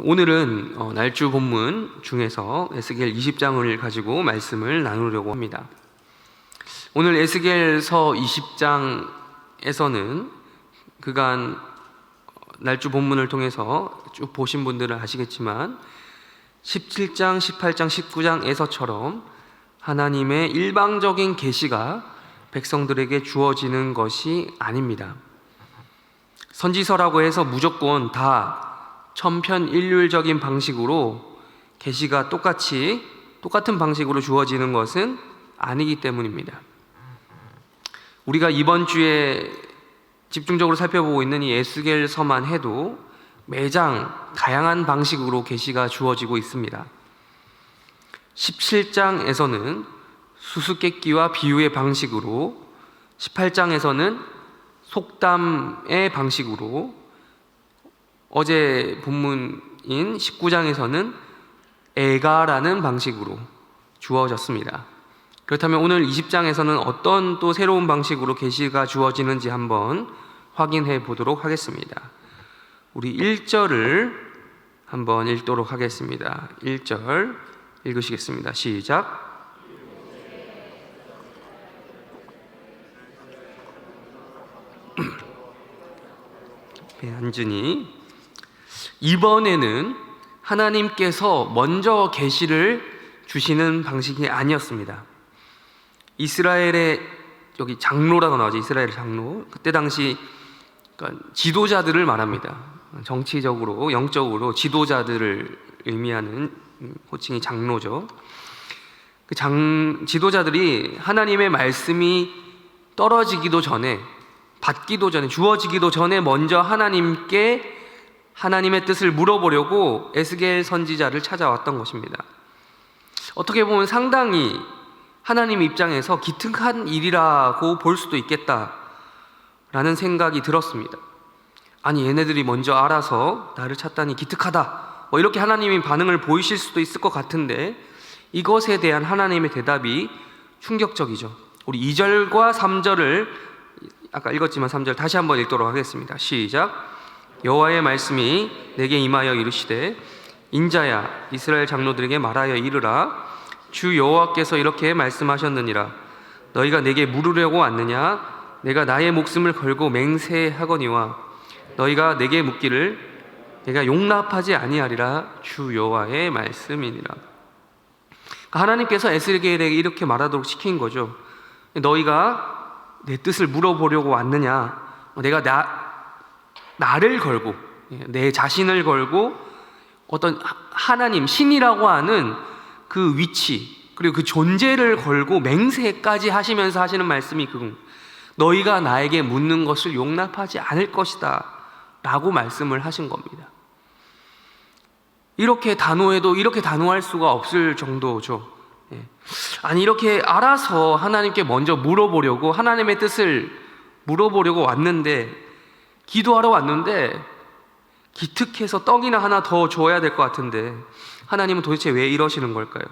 오늘은 날주 본문 중에서 에스겔 20장을 가지고 말씀을 나누려고 합니다. 오늘 에스겔서 20장에서는 그간 날주 본문을 통해서 쭉 보신 분들은 아시겠지만 17장, 18장, 19장에서처럼 하나님의 일방적인 계시가 백성들에게 주어지는 것이 아닙니다. 선지서라고 해서 무조건 다 천편일률적인 방식으로 계시가 똑같은 방식으로 주어지는 것은 아니기 때문입니다. 우리가 이번 주에 집중적으로 살펴보고 있는 이 에스겔서만 해도 매장 다양한 방식으로 계시가 주어지고 있습니다. 17장에서는 수수께끼와 비유의 방식으로, 18장에서는 속담의 방식으로, 어제 본문인 19장에서는 애가라는 방식으로 주어졌습니다. 그렇다면 오늘 20장에서는 어떤 또 새로운 방식으로 계시가 주어지는지 한번 확인해 보도록 하겠습니다. 우리 1절을 한번 읽도록 하겠습니다. 1절 읽으시겠습니다. 시작. 안준이, 이번에는 하나님께서 먼저 계시를 주시는 방식이 아니었습니다. 이스라엘의 여기 장로라고 나오죠. 이스라엘 장로. 그때 당시 그러니까 지도자들을 말합니다. 정치적으로, 영적으로 지도자들을 의미하는 호칭이 장로죠. 지도자들이 하나님의 말씀이 떨어지기도 전에, 받기도 전에, 주어지기도 전에 먼저 하나님께 하나님의 뜻을 물어보려고 에스겔 선지자를 찾아왔던 것입니다. 어떻게 보면 상당히 하나님 입장에서 기특한 일이라고 볼 수도 있겠다라는 생각이 들었습니다. 아니, 얘네들이 먼저 알아서 나를 찾다니 기특하다, 이렇게 하나님이 반응을 보이실 수도 있을 것 같은데, 이것에 대한 하나님의 대답이 충격적이죠. 우리 2절과 3절을 아까 읽었지만 3절 다시 한번 읽도록 하겠습니다. 시작. 여호와의 말씀이 내게 임하여 이르시되, 인자야, 이스라엘 장로들에게 말하여 이르라. 주 여호와께서 이렇게 말씀하셨느니라. 너희가 내게 물으려고 왔느냐? 내가 나의 목숨을 걸고 맹세하거니와 너희가 내게 묻기를 내가 용납하지 아니하리라. 주 여호와의 말씀이니라. 하나님께서 에스겔에게 이렇게 말하도록 시킨 거죠. 너희가 내 뜻을 물어보려고 왔느냐? 내가 나를 걸고, 내 자신을 걸고 어떤 하나님, 신이라고 하는 그 위치, 그리고 그 존재를 걸고 맹세까지 하시면서 하시는 말씀이 너희가 나에게 묻는 것을 용납하지 않을 것이다 라고 말씀을 하신 겁니다. 이렇게 단호해도 이렇게 단호할 수가 없을 정도죠. 아니, 이렇게 알아서 하나님께 먼저 물어보려고, 하나님의 뜻을 물어보려고 왔는데, 기도하러 왔는데 기특해서 떡이나 하나 더 줘야 될 것 같은데 하나님은 도대체 왜 이러시는 걸까요?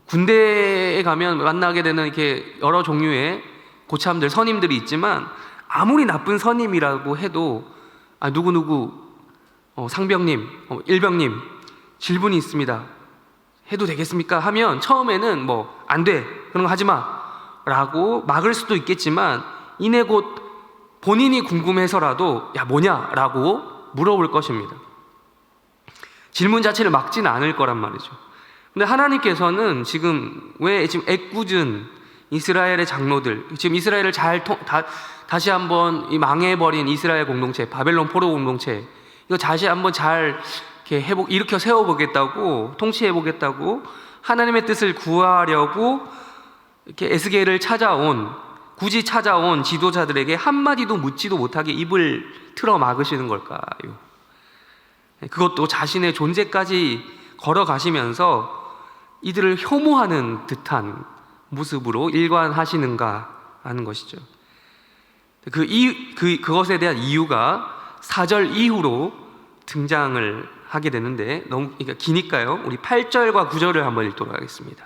군대에 가면 만나게 되는 이렇게 여러 종류의 고참들, 선임들이 있지만 아무리 나쁜 선임이라고 해도 누구누구 상병님, 일병님 질문이 있습니다. 해도 되겠습니까? 하면 처음에는 안 돼, 그런 거 하지 마 라고 막을 수도 있겠지만 이내 곧 본인이 궁금해서라도 야, 뭐냐? 라고 물어볼 것입니다. 질문 자체를 막지는 않을 거란 말이죠. 근데 하나님께서는 지금 애꿎은 이스라엘의 장로들, 지금 이스라엘을 다시 한번 이 망해버린 이스라엘 공동체, 바벨론 포로 공동체, 이거 다시 한번 잘 이렇게 일으켜 세워보겠다고, 통치해보겠다고 하나님의 뜻을 구하려고 이렇게 에스겔을 굳이 찾아온 지도자들에게 한마디도 묻지도 못하게 입을 틀어 막으시는 걸까요? 그것도 자신의 존재까지 걸어가시면서 이들을 혐오하는 듯한 모습으로 일관하시는가 하는 것이죠. 그것에 대한 이유가 4절 이후로 등장을 하게 되는데 너무 기니까요. 우리 8절과 9절을 한번 읽도록 하겠습니다.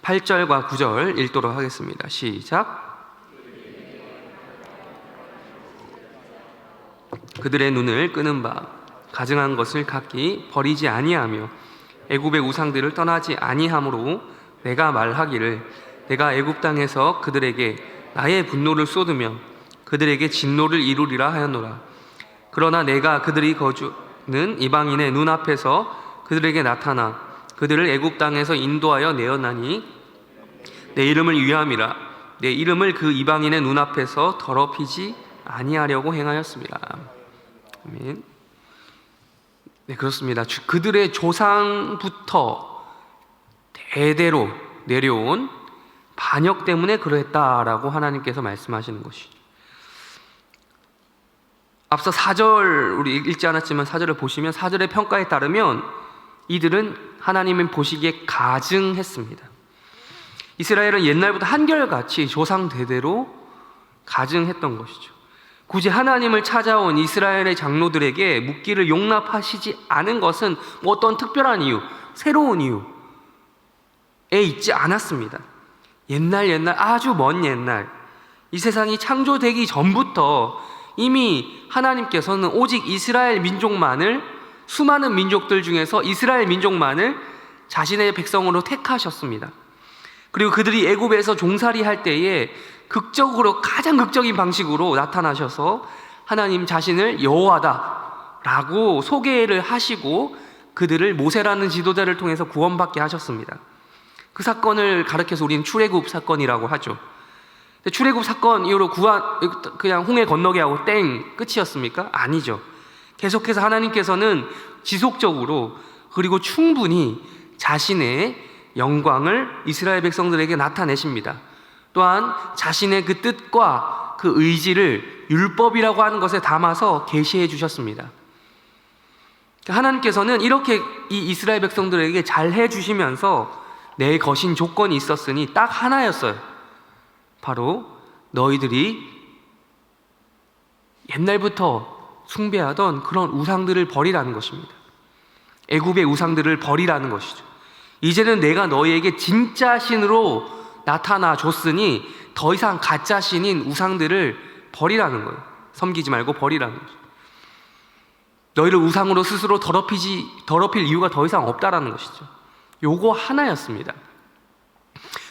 8절과 9절 읽도록 하겠습니다. 시작. 그들의 눈을 끄는 바 가증한 것을 각기 버리지 아니하며 애굽의 우상들을 떠나지 아니함으로 내가 말하기를 내가 애굽 땅에서 그들에게 나의 분노를 쏟으며 그들에게 진노를 이루리라 하였노라. 그러나 내가 그들이 거주는 이방인의 눈앞에서 그들에게 나타나 그들을 애굽 땅에서 인도하여 내어나니 내 이름을 위함이라. 내 이름을 그 이방인의 눈앞에서 더럽히지 아니하려고 행하였습니다. 아멘. 네, 그렇습니다. 그들의 조상부터 대대로 내려온 반역 때문에 그랬다라고 하나님께서 말씀하시는 것이죠. 앞서 4절 우리 읽지 않았지만 4절을 보시면 4절의 평가에 따르면 이들은 하나님의 보시기에 가증했습니다. 이스라엘은 옛날부터 한결같이 조상 대대로 가증했던 것이죠. 굳이 하나님을 찾아온 이스라엘의 장로들에게 묻기를 용납하시지 않은 것은 뭐 어떤 특별한 이유, 새로운 이유에 있지 않았습니다. 옛날 아주 먼 옛날 이 세상이 창조되기 전부터 이미 하나님께서는 오직 이스라엘 민족만을 수많은 민족들 중에서 이스라엘 민족만을 자신의 백성으로 택하셨습니다. 그리고 그들이 애굽에서 종살이 할 때에 극적으로 가장 극적인 방식으로 나타나셔서 하나님 자신을 여호와다라고 소개를 하시고 그들을 모세라는 지도자를 통해서 구원받게 하셨습니다. 그 사건을 가르쳐서 우리는 출애굽 사건이라고 하죠. 출애굽 사건 이후로 그냥 홍해 건너게 하고 땡 끝이었습니까? 아니죠. 계속해서 하나님께서는 지속적으로 그리고 충분히 자신의 영광을 이스라엘 백성들에게 나타내십니다. 또한 자신의 그 뜻과 그 의지를 율법이라고 하는 것에 담아서 계시해 주셨습니다. 하나님께서는 이렇게 이 이스라엘 백성들에게 잘 해주시면서 내 거신 조건이 있었으니 딱 하나였어요. 바로 너희들이 옛날부터 숭배하던 그런 우상들을 버리라는 것입니다. 애굽의 우상들을 버리라는 것이죠. 이제는 내가 너희에게 진짜 신으로 나타나 줬으니 더 이상 가짜 신인 우상들을 버리라는 거예요. 섬기지 말고 버리라는 거죠. 너희를 우상으로 스스로 더럽힐 이유가 더 이상 없다라는 것이죠. 요거 하나였습니다.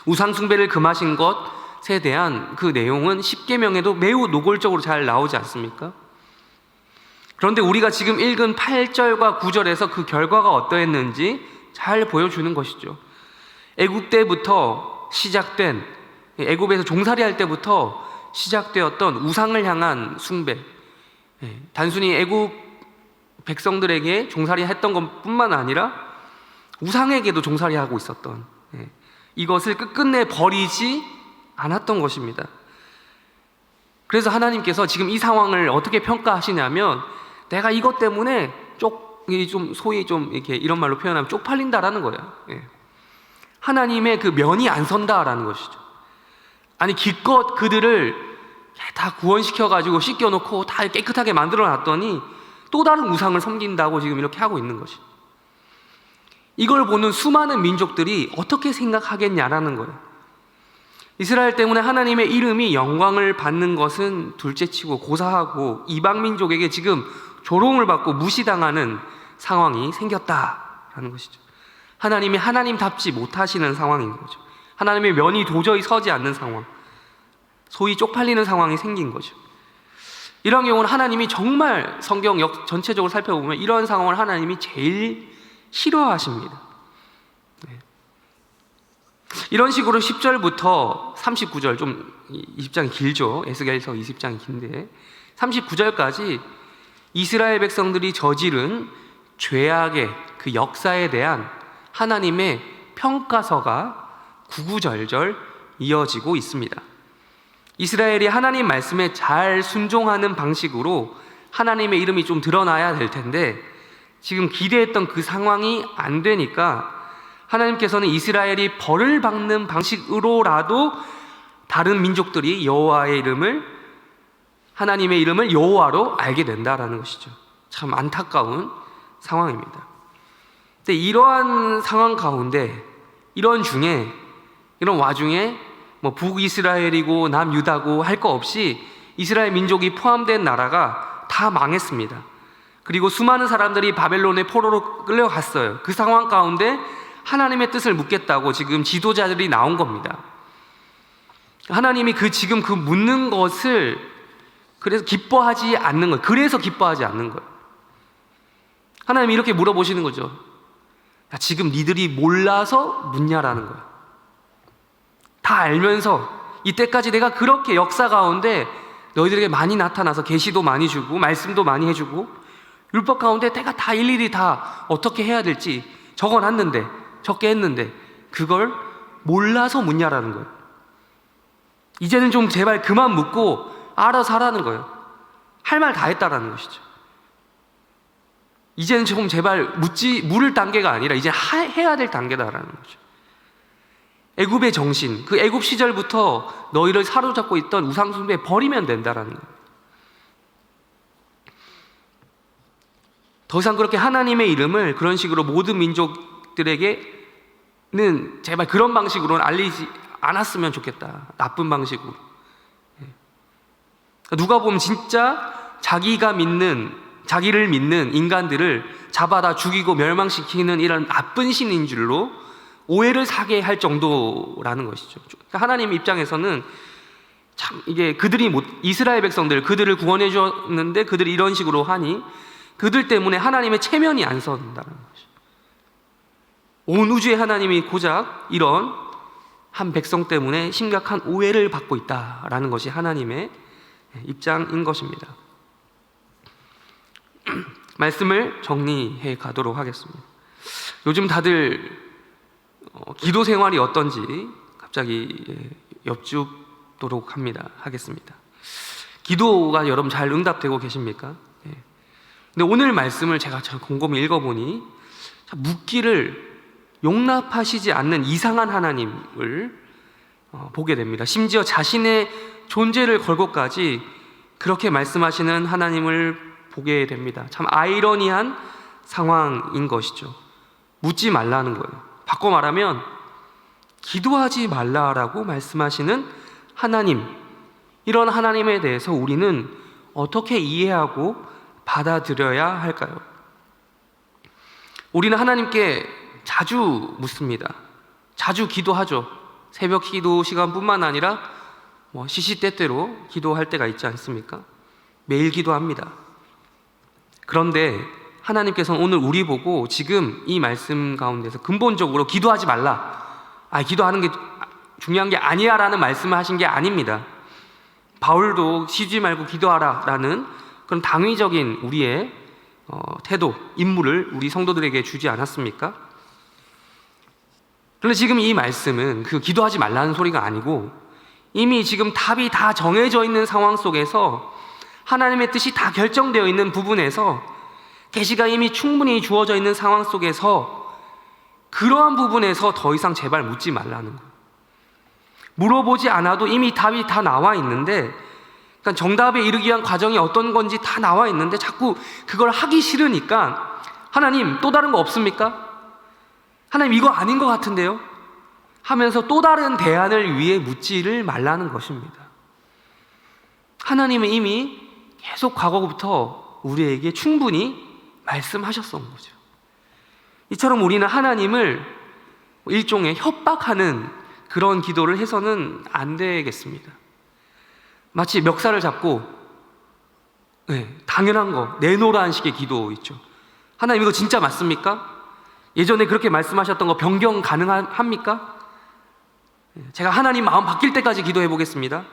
우상 숭배를 금하신 것에 대한 그 내용은 십계명에도 매우 노골적으로 잘 나오지 않습니까? 그런데 우리가 지금 읽은 8절과 9절에서 그 결과가 어떠했는지 잘 보여주는 것이죠. 애굽 때부터 시작된, 애굽에서 종살이 할 때부터 시작되었던 우상을 향한 숭배, 단순히 애굽 백성들에게 종살이 했던 것뿐만 아니라 우상에게도 종살이 하고 있었던, 이것을 끝끝내 버리지 않았던 것입니다. 그래서 하나님께서 지금 이 상황을 어떻게 평가하시냐면 내가 이것 때문에 소위 이렇게 이런 말로 표현하면 쪽팔린다라는 거예요. 하나님의 그 면이 안 선다라는 것이죠. 아니 기껏 그들을 다 구원시켜가지고 씻겨놓고 다 깨끗하게 만들어놨더니 또 다른 우상을 섬긴다고 지금 이렇게 하고 있는 것이. 이걸 보는 수많은 민족들이 어떻게 생각하겠냐라는 거예요. 이스라엘 때문에 하나님의 이름이 영광을 받는 것은 둘째치고 고사하고 이방 민족에게 지금 조롱을 받고 무시당하는 상황이 생겼다라는 것이죠. 하나님이 하나님답지 못하시는 상황인 거죠. 하나님의 면이 도저히 서지 않는 상황, 소위 쪽팔리는 상황이 생긴 거죠. 이런 경우는 하나님이 정말 성경 전체적으로 살펴보면 이런 상황을 하나님이 제일 싫어하십니다. 이런 식으로 10절부터 39절, 좀 20장이 길죠. 에스겔서 20장이 긴데 39절까지 이스라엘 백성들이 저지른 죄악의 그 역사에 대한 하나님의 평가서가 구구절절 이어지고 있습니다. 이스라엘이 하나님 말씀에 잘 순종하는 방식으로 하나님의 이름이 좀 드러나야 될 텐데 지금 기대했던 그 상황이 안 되니까 하나님께서는 이스라엘이 벌을 받는 방식으로라도 다른 민족들이 여호와의 이름을, 하나님의 이름을 여호와로 알게 된다라는 것이죠. 참 안타까운 상황입니다. 근데 이러한 상황 가운데 이런 와중에 북이스라엘이고 남유다고 할 거 없이 이스라엘 민족이 포함된 나라가 다 망했습니다. 그리고 수많은 사람들이 바벨론의 포로로 끌려갔어요. 그 상황 가운데 하나님의 뜻을 묻겠다고 지금 지도자들이 나온 겁니다. 하나님이 지금 묻는 것을 그래서 기뻐하지 않는 거예요. 그래서 기뻐하지 않는 거예요. 하나님이 이렇게 물어보시는 거죠. 야, 지금 니들이 몰라서 묻냐라는 거예요. 다 알면서 이때까지 내가 그렇게 역사 가운데 너희들에게 많이 나타나서 계시도 많이 주고 말씀도 많이 해주고 율법 가운데 내가 다 일일이 다 어떻게 해야 될지 적어놨는데, 적게 했는데 그걸 몰라서 묻냐라는 거예요. 이제는 좀 제발 그만 묻고 알아서 하라는 거예요. 할 말 다 했다라는 것이죠. 이제는 좀 제발 물을 단계가 아니라 이제 해야 될 단계다라는 거죠. 애굽의 정신, 그 애굽 시절부터 너희를 사로잡고 있던 우상 숭배 버리면 된다라는 거예요. 더 이상 그렇게 하나님의 이름을 그런 식으로 모든 민족들에게는 제발 그런 방식으로는 알리지 않았으면 좋겠다. 나쁜 방식으로. 누가 보면 진짜 자기를 믿는 인간들을 잡아다 죽이고 멸망시키는 이런 나쁜 신인 줄로 오해를 사게 할 정도라는 것이죠. 그러니까 하나님 입장에서는 참 이게 이스라엘 백성들 그들을 구원해 주었는데 그들이 이런 식으로 하니 그들 때문에 하나님의 체면이 안 선다는 것이죠. 온 우주의 하나님이 고작 이런 한 백성 때문에 심각한 오해를 받고 있다라는 것이 하나님의 입장인 것입니다. 말씀을 정리해 가도록 하겠습니다. 요즘 다들 기도 생활이 어떤지 갑자기 여쭙도록 하겠습니다. 기도가 여러분 잘 응답되고 계십니까? 근데 오늘 말씀을 제가 잘 곰곰이 읽어보니 묻기를 용납하시지 않는 이상한 하나님을 보게 됩니다. 심지어 자신의 존재를 걸고까지 그렇게 말씀하시는 하나님을 보게 됩니다. 참 아이러니한 상황인 것이죠. 묻지 말라는 거예요. 바꿔 말하면 기도하지 말라라고 말씀하시는 하나님, 이런 하나님에 대해서 우리는 어떻게 이해하고 받아들여야 할까요? 우리는 하나님께 자주 묻습니다. 자주 기도하죠. 새벽 기도 시간뿐만 아니라 시시때때로 기도할 때가 있지 않습니까? 매일 기도합니다. 그런데 하나님께서는 오늘 우리 보고 지금 이 말씀 가운데서 근본적으로 기도하지 말라, 기도하는 게 중요한 게 아니야 라는 말씀을 하신 게 아닙니다. 바울도 쉬지 말고 기도하라 라는 그런 당위적인 우리의 태도, 임무를 우리 성도들에게 주지 않았습니까? 그런데 지금 이 말씀은 기도하지 말라는 소리가 아니고 이미 지금 답이 다 정해져 있는 상황 속에서 하나님의 뜻이 다 결정되어 있는 부분에서 계시가 이미 충분히 주어져 있는 상황 속에서 그러한 부분에서 더 이상 제발 묻지 말라는 거예요. 물어보지 않아도 이미 답이 다 나와 있는데, 그러니까 정답에 이르기 위한 과정이 어떤 건지 다 나와 있는데 자꾸 그걸 하기 싫으니까 하나님 또 다른 거 없습니까? 하나님 이거 아닌 것 같은데요? 하면서 또 다른 대안을 위해 묻지를 말라는 것입니다. 하나님은 이미 계속 과거부터 우리에게 충분히 말씀하셨던 거죠. 이처럼 우리는 하나님을 일종의 협박하는 그런 기도를 해서는 안 되겠습니다. 마치 멱살을 잡고 당연한 거 내놓으라는 식의 기도 있죠. 하나님 이거 진짜 맞습니까? 예전에 그렇게 말씀하셨던 거 변경 가능합니까? 제가 하나님 마음 바뀔 때까지 기도해 보겠습니다.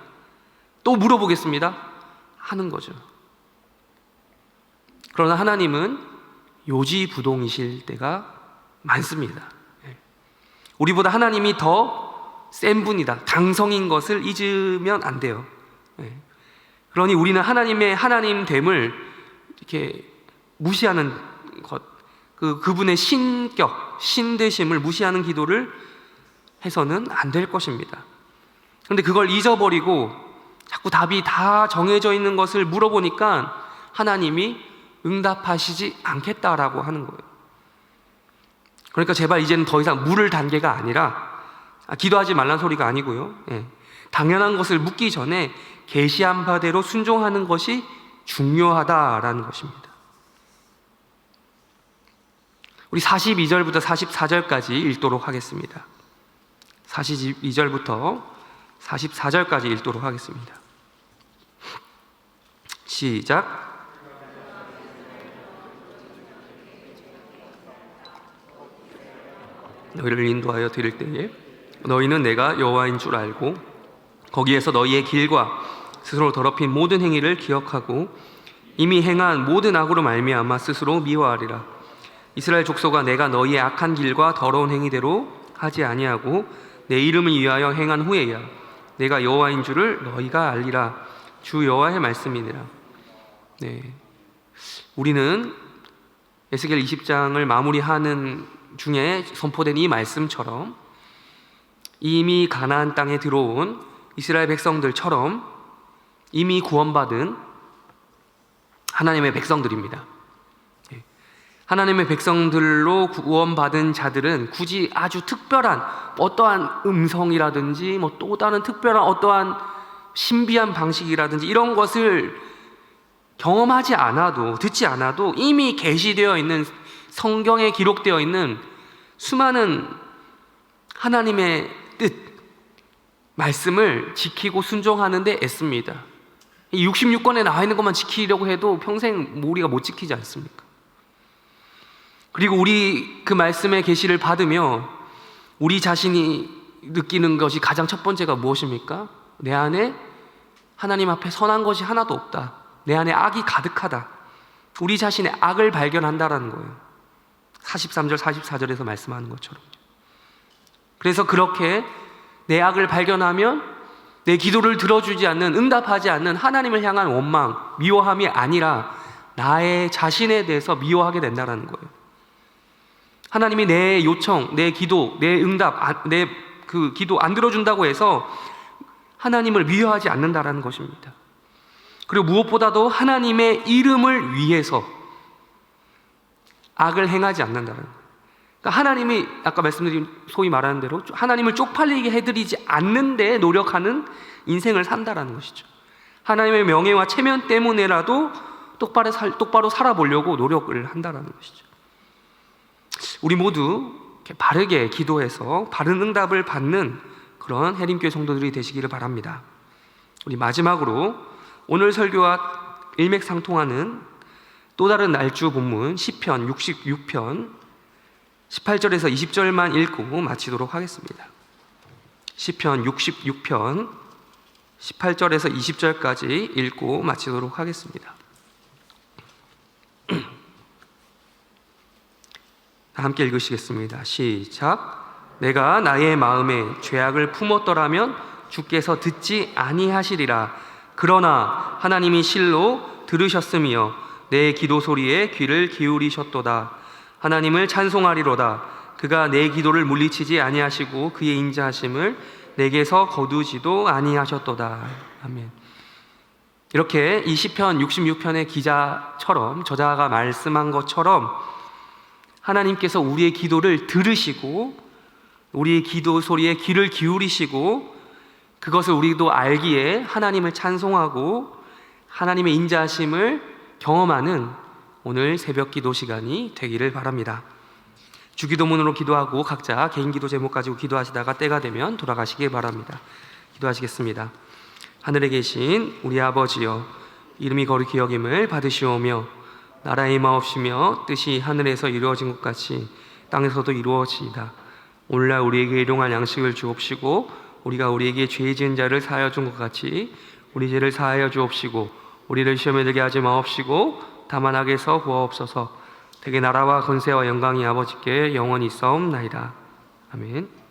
또 물어보겠습니다. 하는 거죠. 그러나 하나님은 요지부동이실 때가 많습니다. 우리보다 하나님이 더 센 분이다, 강성인 것을 잊으면 안 돼요. 그러니 우리는 하나님의 하나님됨을 이렇게 무시하는 것, 그분의 신격, 신되심을 무시하는 기도를 해서는 안 될 것입니다. 그런데 그걸 잊어버리고 자꾸 답이 다 정해져 있는 것을 물어보니까 하나님이 응답하시지 않겠다라고 하는 거예요. 그러니까 제발 이제는 더 이상 물을 단계가 아니라 기도하지 말라는 소리가 아니고요. 당연한 것을 묻기 전에 계시한 바대로 순종하는 것이 중요하다라는 것입니다. 우리 42절부터 44절까지 읽도록 하겠습니다. 42절부터 44절까지 읽도록 하겠습니다. 시작. 너희를 인도하여 드릴 때에 너희는 내가 여호와인 줄 알고 거기에서 너희의 길과 스스로 더럽힌 모든 행위를 기억하고 이미 행한 모든 악으로 말미암아 스스로 미워하리라. 이스라엘 족속아, 내가 너희의 악한 길과 더러운 행위대로 하지 아니하고 내 이름을 위하여 행한 후에야 내가 여호와인 줄을 너희가 알리라. 주 여호와의 말씀이니라. 네, 우리는 에스겔 20장을 마무리하는 중에 선포된 이 말씀처럼 이미 가나안 땅에 들어온 이스라엘 백성들처럼 이미 구원받은 하나님의 백성들입니다. 하나님의 백성들로 구원받은 자들은 굳이 아주 특별한 어떠한 음성이라든지 또 다른 특별한 어떠한 신비한 방식이라든지 이런 것을 경험하지 않아도, 듣지 않아도 이미 계시되어 있는, 성경에 기록되어 있는 수많은 하나님의 뜻, 말씀을 지키고 순종하는 데 애씁니다. 이 66권에 나와 있는 것만 지키려고 해도 평생 우리가 못 지키지 않습니까? 그리고 우리 그 말씀의 계시를 받으며 우리 자신이 느끼는 것이 가장 첫 번째가 무엇입니까? 내 안에 하나님 앞에 선한 것이 하나도 없다. 내 안에 악이 가득하다. 우리 자신의 악을 발견한다라는 거예요. 43절, 44절에서 말씀하는 것처럼. 그래서 그렇게 내 악을 발견하면 내 기도를 들어주지 않는, 응답하지 않는 하나님을 향한 원망, 미워함이 아니라 나의 자신에 대해서 미워하게 된다는 거예요. 하나님이 내 요청, 내 기도, 내 응답, 내 그 기도 안 들어준다고 해서 하나님을 미워하지 않는다라는 것입니다. 그리고 무엇보다도 하나님의 이름을 위해서 악을 행하지 않는다는 거예요. 그러니까 하나님이 아까 말씀드린 소위 말하는 대로 하나님을 쪽팔리게 해드리지 않는데 노력하는 인생을 산다라는 것이죠. 하나님의 명예와 체면 때문에라도 똑바로 살아보려고 노력을 한다라는 것이죠. 우리 모두 이렇게 바르게 기도해서 바른 응답을 받는 그런 해림교회 성도들이 되시기를 바랍니다. 우리 마지막으로 오늘 설교와 일맥상통하는 또 다른 날주 본문 시편 66편 18절에서 20절만 읽고 마치도록 하겠습니다. 시편 66편 18절에서 20절까지 읽고 마치도록 하겠습니다. 함께 읽으시겠습니다. 시작. 내가 나의 마음에 죄악을 품었더라면 주께서 듣지 아니하시리라. 그러나 하나님이 실로 들으셨으며 내 기도 소리에 귀를 기울이셨도다. 하나님을 찬송하리로다. 그가 내 기도를 물리치지 아니하시고 그의 인자하심을 내게서 거두지도 아니하셨도다. 아멘. 이렇게 이 시편 66편의 기자처럼, 저자가 말씀한 것처럼 하나님께서 우리의 기도를 들으시고 우리의 기도 소리에 귀를 기울이시고 그것을 우리도 알기에 하나님을 찬송하고 하나님의 인자하심을 경험하는 오늘 새벽 기도 시간이 되기를 바랍니다. 주기도문으로 기도하고 각자 개인 기도 제목 가지고 기도하시다가 때가 되면 돌아가시기 바랍니다. 기도하시겠습니다. 하늘에 계신 우리 아버지여, 이름이 거룩히 여김을 받으시오며 나라의 임하옵시며 뜻이 하늘에서 이루어진 것 같이 땅에서도 이루어지이다. 오늘날 우리에게 일용할 양식을 주옵시고 우리가 우리에게 죄 지은 자를 사하여 준 것 같이 우리 죄를 사하여 주옵시고 우리를 시험에 들게 하지 마옵시고 다만 악에서 구하옵소서. 대개 나라와 권세와 영광이 아버지께 영원히 있사옵나이다. 아멘.